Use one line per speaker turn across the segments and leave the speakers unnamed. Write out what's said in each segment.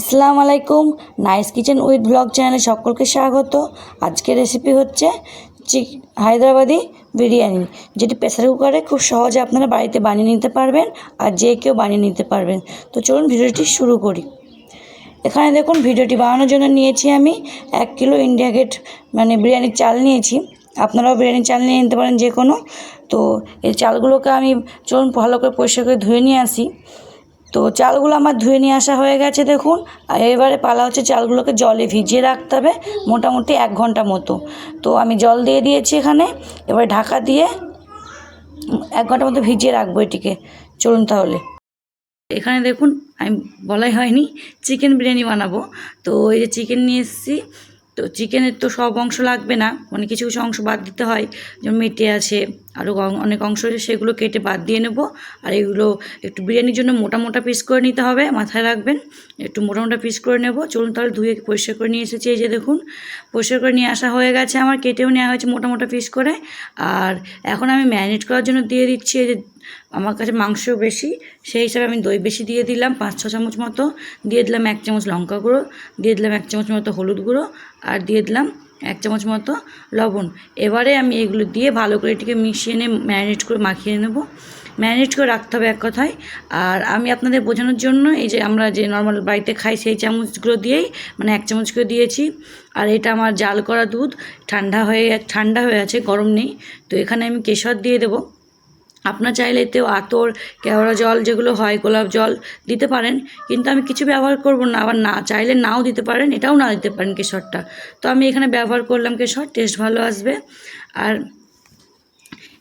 আসসালামু আলাইকুম। Nice kitchen with blog চ্যানেলে সকলকে স্বাগত। আজকের রেসিপি হচ্ছে হায়দ্রাবাদি বিরিয়ানি, যেটি প্রেসার কুকারে খুব সহজে আপনারা বাড়িতে বানিয়ে নিতে পারবেন আর যে কেউ বানিয়ে নিতে পারবেন। তো চলুন ভিডিওটি শুরু করি। এখানে দেখুন, ভিডিওটি বানানোর জন্য নিয়েছি আমি 1 কিলো ইন্ডিয়া গেট বিরিয়ানির চাল নিয়েছি। আপনারাও বিরিয়ানির চাল নিয়ে নিতে পারেন যে কোনো। তো এই চালগুলোকে আমি চলুন ভালো করে পরিষ্কার করে ধুয়ে নিয়ে আসি। তো চালগুলো আমার ধুয়ে নিয়ে আসা হয়ে গেছে দেখুন। আর এবারে পালা হচ্ছে চালগুলোকে জলে ভিজিয়ে রাখতে হবে মোটামুটি 1 ঘন্টা মতো। তো আমি জল দিয়ে দিয়েছি এখানে। এবারে ঢাকা দিয়ে 1 ঘন্টা মতো ভিজিয়ে রাখবো এটিকে। চলুন তাহলে। এখানে দেখুন, আমি বলাই হয়নি চিকেন বিরিয়ানি বানাবো। তো এই যে চিকেন নিয়ে এসেছি। তো চিকেনের তো সব অংশ লাগবে না, কিছু কিছু অংশ বাদ দিতে হয়। যেমন মেটে আছে, আরও অনেক অংশ আছে, সেগুলো কেটে বাদ দিয়ে নেব। আর এগুলো একটু বিরিয়ানির জন্য মোটা মোটা পিস করে নিতে হবে, মাথায় রাখবেন। একটু মোটা মোটা পিস করে নেব। চলুন তাহলে ধুয়ে পরিষ্কার করে নিয়ে এসেছি। এই যে দেখুন, পরিষ্কার করে নিয়ে আসা হয়ে গেছে আমার, কেটেও নেওয়া হয়েছে মোটা মোটা পিস করে। আর এখন আমি ম্যারিনেট করার জন্য দিয়ে দিচ্ছি, এই যে আমার কাছে মাংস বেশি, সেই হিসাবে আমি দই বেশি দিয়ে দিলাম 5-6 চামচ মতো। দিয়ে দিলাম 1 চামচ লঙ্কা গুঁড়ো, দিয়ে দিলাম 1 চামচ মতো হলুদ গুঁড়ো, আর দিয়ে দিলাম 1 চামচ মতো লবণ। এবারে আমি এগুলো দিয়ে ভালো করে এটিকে মিশিয়ে নিয়ে ম্যারিনেট করে মাখিয়ে নেব। ম্যারিনেট করে রাখতে হবে এক কথায়। আর আমি আপনাদের বোঝানোর জন্য এই যে আমরা যে নর্মাল বাড়িতে খাই সেই চামচগুলো দিয়েই 1 চামচ করে দিয়েছি। আর এটা আমার জাল করা দুধ, ঠান্ডা হয়ে আছে, গরম নেই। তো এখানে আমি কেশর দিয়ে দেবো। আপনার চাইলে এতেও আতর, কেওড়া জল যেগুলো হয়, গোলাপ জল দিতে পারেন, কিন্তু আমি কিছু ব্যবহার করব না। আবার না চাইলে নাও দিতে পারেন, এটাও না দিতে পারেন কেশরটা। তো আমি এখানে ব্যবহার করলাম কেশর, টেস্ট ভালো আসবে। আর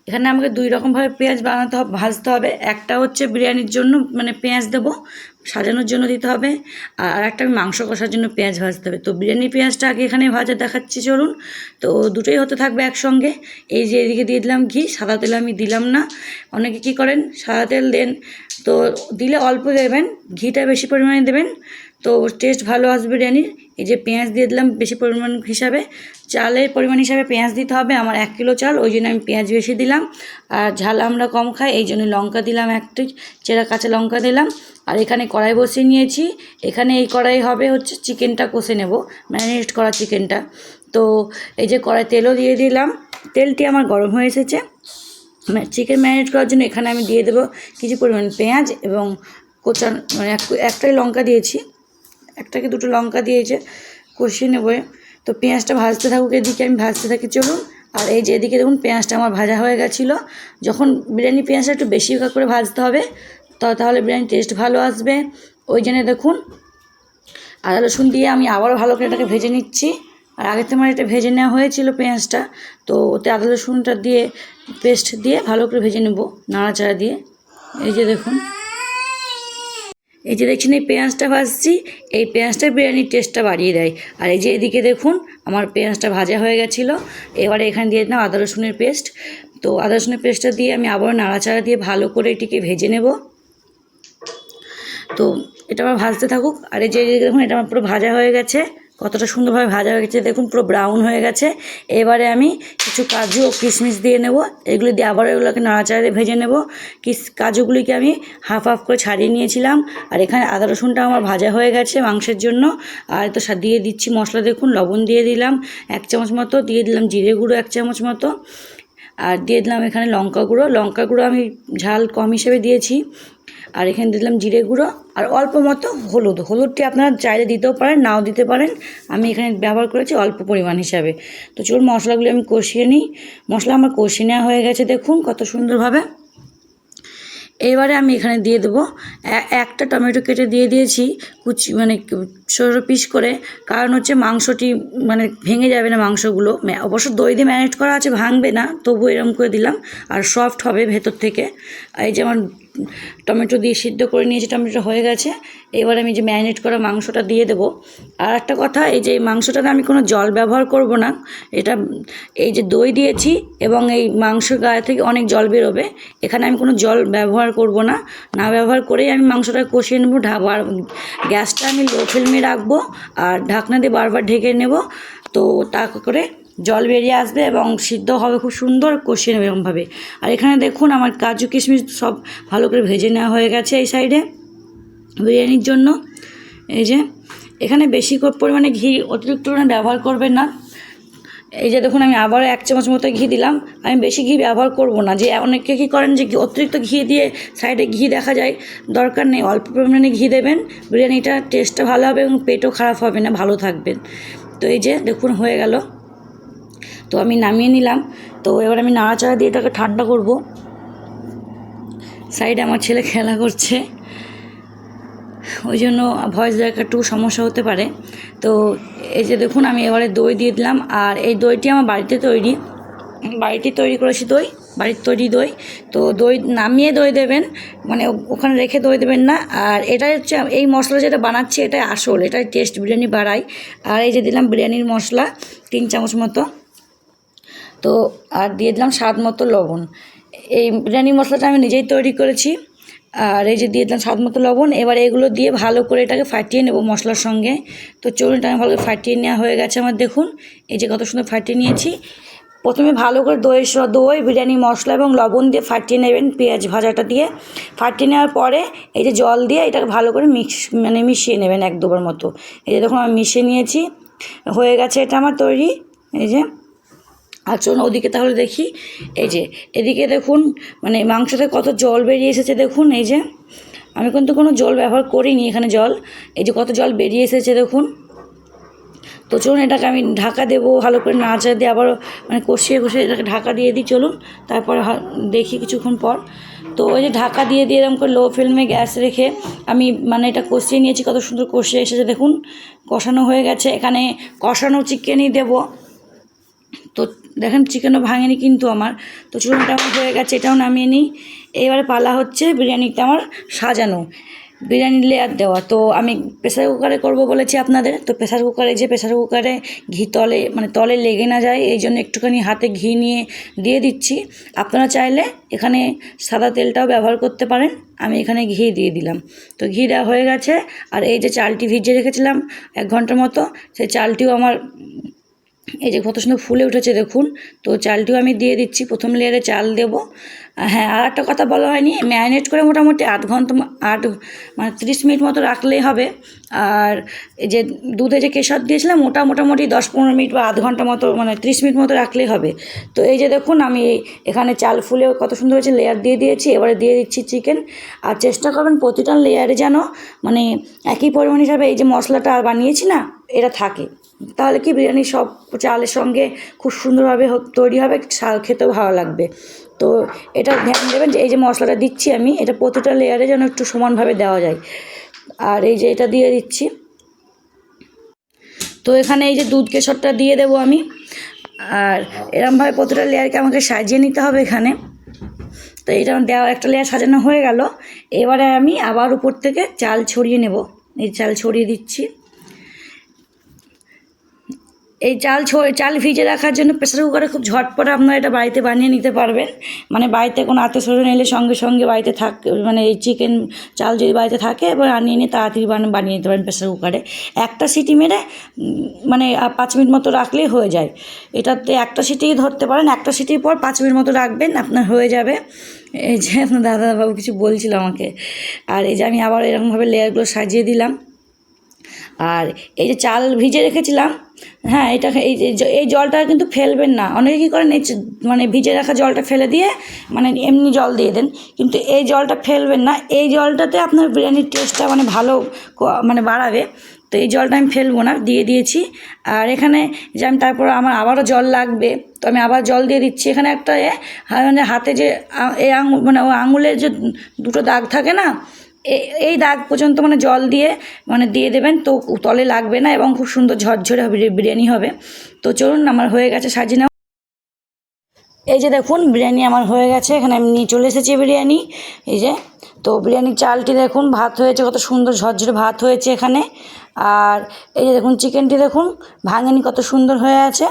এখানে আমাকে 2 রকমভাবে পেঁয়াজ ভাজতে হবে। একটা হচ্ছে বিরিয়ানির জন্য পেঁয়াজ দেবো, সাজানোর জন্য দিতে হবে। আর একটা আমি মাংস কষার জন্য পেঁয়াজ ভাজতে হবে। তো বিরিয়ানির পেঁয়াজটা আগে এখানে ভাজা দেখাচ্ছি চলুন। তো দুটোই হতে থাকবে একসঙ্গে। এই যে এদিকে দিয়ে দিলাম ঘি, সাদা তেল আমি দিলাম না। অনেকে কী করেন, সাদা তেল দেন, তো দিলে অল্প দেবেন, ঘিটা বেশি পরিমাণে দেবেন, তো টেস্ট ভালো আসবে বিরিয়ানির। এই যে পেঁয়াজ দিয়ে দিলাম বেশি পরিমাণ হিসাবে, চালের পরিমাণ হিসাবে পেঁয়াজ দিতে হবে। আমার 1 কিলো চাল, ওই জন্য আমি পেঁয়াজ বেশি দিলাম। আর ঝাল আমরা কম খাই, এই জন্য লঙ্কা দিলাম, একটু চেরা কাঁচা লঙ্কা দিলাম। আর এখানে কড়াই বসিয়ে নিয়েছি। এখানে এই কড়াই হবে হচ্ছে চিকেনটা কষে নেব, ম্যারিনেট করা চিকেনটা। তো এই যে কড়াই তেলও দিয়ে দিলাম, তেলটি আমার গরম হয়ে এসেছে। চিকেন ম্যারিনেট করার জন্য এখানে আমি দিয়ে দেবো কিছু পরিমাণ পেঁয়াজ এবং কোচা একটাই লঙ্কা দিয়েছি, 1 থেকে 2টো লঙ্কা দিয়েছে, কষিয়ে নেব। তো পেঁয়াজটা ভাজতে থাকুক, এদিকে আমি ভাজতে থাকি চলুন। আর এই যে এদিকে দেখুন, পেঁয়াজটা আমার ভাজা হয়ে গেছিলো। যখন বিরিয়ানি পেঁয়াজটা একটু বেশি করে ভাজতে হবে, তাহলে বিরিয়ানির টেস্ট ভালো আসবে। ওই জন্য দেখুন, আদা রসুন দিয়ে আমি আবারও ভালো করে এটাকে ভেজে নিচ্ছি। আর আগে তো আমার এটা ভেজে নেওয়া হয়েছিল পেঁয়াজটা, তো ওতে আদা রসুনটা দিয়ে পেস্ট দিয়ে ভালো করে ভেজে নেব নাড়াচাড়া দিয়ে। এই যে দেখুন, এই যে দেখছেন এই পেঁয়াজটা ভাজছি, এই পেঁয়াজটা বিরিয়ানির টেস্টটা বাড়িয়ে দেয়। আর এই যে এদিকে দেখুন, আমার পেঁয়াজটা ভাজা হয়ে গেছিলো। এবারে এখানে দিয়ে দিলাম আদা রসুনের পেস্ট। তো আদা রসুনের পেস্টটা দিয়ে আমি আবারও নাড়াচাড়া দিয়ে ভালো করে এটিকে ভেজে নেব। তো এটা আমার ভাজতে থাকুক। আর এই যে দেখুন, এটা আমার পুরো ভাজা হয়ে গেছে, কতটা সুন্দরভাবে ভাজা হয়ে গেছে দেখুন, পুরো ব্রাউন হয়ে গেছে। এবারে আমি কিছু কাজু ও কিশমিশ দিয়ে নেব, এগুলি দিয়ে আবার এগুলোকে নাড়াচাড়া দিয়ে ভেজে নেব। কাজুগুলিকে আমি হাফ হাফ করে ছাড়িয়ে নিয়েছিলাম। আর এখানে আদা রসুনটা আমার ভাজা হয়ে গেছে মাংসের জন্য। আর তো দিয়ে দিচ্ছি মশলা, দেখুন লবণ দিয়ে দিলাম 1 চামচ মতো, দিয়ে দিলাম জিরে গুঁড়ো 1 চামচ মতো, আর দিয়ে দিলাম এখানে লঙ্কা গুঁড়ো আমি ঝাল কম হিসেবে দিয়েছি। আর এখানে দিলাম জিরে গুঁড়ো আর অল্প মতো হলুদটি আপনারা চাইলে দিতেও পারেন, নাও দিতে পারেন। আমি এখানে ব্যবহার করেছি অল্প পরিমাণ হিসাবে। তো চলুন মশলাগুলো আমি কষিয়ে নিই। মশলা আমার কষিয়ে নেওয়া হয়ে গেছে দেখুন কত সুন্দরভাবে। এবারে আমি এখানে দিয়ে দেবো একটা টমেটো কেটে দিয়ে দিয়েছি কুচি, ছোটো পিস করে, কারণ হচ্ছে মাংসটি ভেঙে যাবে না মাংসগুলো। অবশ্য দই দিয়ে ম্যারিনেট করা আছে, ভাঙবে না, তবু এরকম করে দিলাম, আর সফট হবে ভেতর থেকে। এই যে আমার টমেটো দিয়ে সিদ্ধ করে নিয়েছি, টমেটোটা হয়ে গেছে। এবার আমি যে ম্যারিনেট করা মাংসটা দিয়ে দেবো। আর একটা কথা, এই যে মাংসটাতে আমি কোনো জল ব্যবহার করব না। এটা এই যে দই দিয়েছি এবং এই মাংসের গায়ে থেকে অনেক জল বেরোবে, এখানে আমি কোনো জল ব্যবহার করব না। না ব্যবহার করেই আমি মাংসটা কষিয়ে নেব। গ্যাসটা আমি লো ফ্লেমে রাখবো আর ঢাকনা দিয়ে বারবার ঢেকে নেব। তো তা করে জল বেরিয়ে আসবে এবং সিদ্ধ হবে খুব সুন্দর, কষিয়ে নেবে এরকমভাবে। আর এখানে দেখুন আমার কাজু কিশমিশ সব ভালো করে ভেজে নেওয়া হয়ে গেছে এই সাইডে বিরিয়ানির জন্য। এই যে এখানে বেশি পরিমাণে ঘি অতিরিক্ত পরিমাণে ব্যবহার করবেন না। এই যে দেখুন আমি আবার 1 চামচ মতো ঘি দিলাম। আমি বেশি ঘি ব্যবহার করব না, যে অনেকে কী করেন যে অতিরিক্ত ঘি দিয়ে সাইডে ঘি দেখা যায়, দরকার নেই। অল্প পরিমাণে ঘি দেবেন, বিরিয়ানিটা টেস্টটা ভালো হবে এবং পেটও খারাপ হবে না, ভালো থাকবেন। তো এই যে দেখুন হয়ে গেল, তো আমি নামিয়ে নিলাম। তো এবার আমি নাড়াচাড়া দিয়ে এটাকে ঠান্ডা করব। সাইডে আমার ছেলে খেলা করছে, ওই জন্য ভয়েস দেওয়ার একটু সমস্যা হতে পারে। তো এই যে দেখুন আমি এবারে দই দিয়ে দিলাম, আর এই দইটি আমার বাড়িতে তৈরি করেছি দই, বাড়ির তৈরি দই। তো দই নামিয়ে দই দেবেন, মানে ওখানে রেখে দই দেবেন না। আর এটাই হচ্ছে এই মশলা যেটা বানাচ্ছি, এটাই আসল, এটাই টেস্ট বিরিয়ানি বাড়ায়। আর এই যে দিলাম বিরিয়ানির মশলা 3 চামচ মতো, তো আর দিয়ে দিলাম স্বাদ মতো লবণ। এই বিরিয়ানি মশলাটা আমি নিজেই তৈরি করেছি। আর এই যে দিয়ে দিলাম স্বাদ মতো লবণ। এবার এগুলো দিয়ে ভালো করে এটাকে ফাটিয়ে নেব মশলার সঙ্গে। তো চলুন, এটা আমি ভালো করে ফাটিয়ে নেওয়া হয়ে গেছে আমার। দেখুন এই যে কত সুন্দর ফাটিয়ে নিয়েছি। প্রথমে ভালো করে দই বিরিয়ানি মশলা এবং লবণ দিয়ে ফাটিয়ে নেবেন, পেঁয়াজ ভাজাটা দিয়ে ফাটিয়ে নেওয়ার পরে এই যে জল দিয়ে এটাকে ভালো করে মিশিয়ে নেবেন 1-2 বার মতো। এই যে দেখুন আমি মিশিয়ে নিয়েছি, হয়ে গেছে এটা আমার তৈরি। এই যে আর চলুন ওদিকে তাহলে দেখি। এই যে এদিকে দেখুন মানে মাংস থেকে কত জল বেরিয়ে এসেছে দেখুন। এই যে আমি কিন্তু কোনো জল ব্যবহার করিনি এখানে, এই যে কত জল বেরিয়ে এসেছে দেখুন। তো চলুন এটাকে আমি ঢাকা দেবো, ভালো করে নাড়াচাড়া দিয়ে আবার মানে কষিয়ে এটাকে ঢাকা দিয়ে দিই। চলুন তারপরে দেখি কিছুক্ষণ পর। তো ওই যে ঢাকা দিয়ে এরকম করে লো ফ্লেমে গ্যাস রেখে আমি মানে এটা কষিয়ে নিয়েছি, কত সুন্দর কষিয়ে এসেছে দেখুন, কষানো হয়ে গেছে। এখানে কষানো চিকেনই দেবো। তো দেখেন চিকেনও ভাঙেনি কিন্তু আমার। তো চলুন এটা আমার হয়ে গেছে, এটাও নামিয়ে নিই। এবারে পালা হচ্ছে বিরিয়ানিতে আমার সাজানো, বিরিয়ানির লেয়ার দেওয়া। তো আমি প্রেসার কুকারে করব বলেছি আপনাদের। তো প্রেসার কুকারে ঘি তলে লেগে না যায়, এই জন্য একটুখানি হাতে ঘি নিয়ে দিয়ে দিচ্ছি। আপনারা চাইলে এখানে সাদা তেলটাও ব্যবহার করতে পারেন, আমি এখানে ঘি দিয়ে দিলাম। তো ঘি দেওয়া হয়ে গেছে। আর এই যে চালটি ভিজিয়ে রেখেছিলাম 1 ঘন্টার মতো, সেই চালটিও আমার এই যে কত সুন্দর ফুলে উঠেছে দেখুন। তো চালটিও আমি দিয়ে দিচ্ছি, প্রথম লেয়ারে চাল দেব। হ্যাঁ, আর একটা কথা বলা হয়নি, ম্যারিনেট করে মোটামুটি 8 ঘন্টা মানে 30 মিনিট মতো রাখলেই হবে। আর এই যে দুধে যে কেশর দিয়েছিলাম ওটা মোটামুটি 10-15 মিনিট বা আধ ঘন্টা মতো মানে 30 মিনিট মতো রাখলেই হবে। তো এই যে দেখুন আমি এখানে চাল ফুলে কত সুন্দর হয়েছে, লেয়ার দিয়ে দিয়েছি। এবারে দিয়ে দিচ্ছি চিকেন। আর চেষ্টা করবেন প্রতিটা লেয়ারে যেন মানে একই পরিমাণ হিসাবে এই যে মশলাটা বানিয়েছি না এটা থাকে, তাহলে কি বিরিয়ানি সব চালের সঙ্গে খুব সুন্দরভাবে তৈরি হবে, খেতেও ভালো লাগবে। তো এটা ধ্যান দেবেন যে এই যে মশলাটা দিচ্ছি আমি, এটা প্রতিটা লেয়ারে যেন একটু সমানভাবে দেওয়া যায়। আর এই যে এটা দিয়ে দিচ্ছি। তো এখানে এই যে দুধ কেশরটা দিয়ে দেবো আমি। আর এরমভাবে প্রতিটা লেয়ারকে আমাকে সাজিয়ে নিতে হবে এখানে। তো এটা দেওয়া একটা লেয়ার সাজানো হয়ে গেল। এবারে আমি আবার উপর থেকে চাল ছড়িয়ে নেব। এই চাল ছড়িয়ে দিচ্ছি। এই চাল ভিজে রাখার জন্য প্রেসার কুকারে খুব ঝটপট আপনারা এটা বাড়িতে বানিয়ে নিতে পারবেন। মানে বাড়িতে কোনো আত্মীয়স্বজন এলে সঙ্গে বাড়িতে মানে এই চিকেন চাল যদি বাড়িতে থাকে এবার আনিয়ে নিয়ে তাড়াতাড়ি বানিয়ে নিতে পারেন প্রেসার কুকারে। একটা সিটি মেরে মানে 5 মিনিট মতো রাখলেই হয়ে যায়। এটাতে একটা সিটি ধরতে পারেন, একটা সিটির পর 5 মিনিট মতো রাখবেন, আপনার হয়ে যাবে। এই যে আপনার দাদাবাবু কিছু বলছিল আমাকে। আর এই যে আমি আবার এরকমভাবে লেয়ারগুলো সাজিয়ে দিলাম। আর এই যে চাল ভিজে রেখেছিলাম, হ্যাঁ এটা এই জলটা কিন্তু ফেলবেন না। অনেকে কী করেন এই মানে ভিজে রাখা জলটা ফেলে দিয়ে মানে এমনি জল দিয়ে দেন, কিন্তু এই জলটা ফেলবেন না। এই জলটাতে আপনার বিরিয়ানির টেস্টটা মানে ভালো মানে বাড়াবে। তো এই জলটা আমি ফেলবো না, দিয়ে দিয়েছি। আর এখানে যে আমি তারপর আমার আবারও জল লাগবে, তো আমি আবার জল দিয়ে দিচ্ছি। এখানে একটা মানে হাতে যে এই মানে ও আঙুলের যে 2টো দাগ থাকে না, এই দাগ পর্যন্ত মানে জল দিয়ে মানে দিয়ে দেবেন, তো তলে লাগবে না এবং খুব সুন্দর ঝরঝরে হবে বিরিয়ানি হবে। তো চলুন আমার হয়ে গেছে সাজিয়ে নেওয়া। এই যে দেখুন বিরিয়ানি আমার হয়ে গেছে, এখানে আমি নিয়ে চলে এসেছি বিরিয়ানি। এই যে তো বিরিয়ানির চালটি দেখুন, ভাত হয়েছে, কত সুন্দর ঝরঝরে ভাত হয়েছে এখানে। আর এই যে দেখুন চিকেনটি দেখুন ভাঙেনি, কত সুন্দর হয়ে আছে।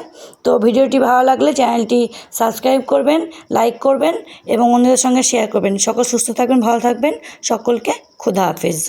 তো ভিডিওটি ভালো লাগলে চ্যানেলটি সাবস্ক্রাইব করবেন, লাইক করবেন এবং অন্যদের সঙ্গে শেয়ার করবেন। সকল সুস্থ থাকবেন, ভালো থাকবেন, সকলকে খোদা হাফেজ।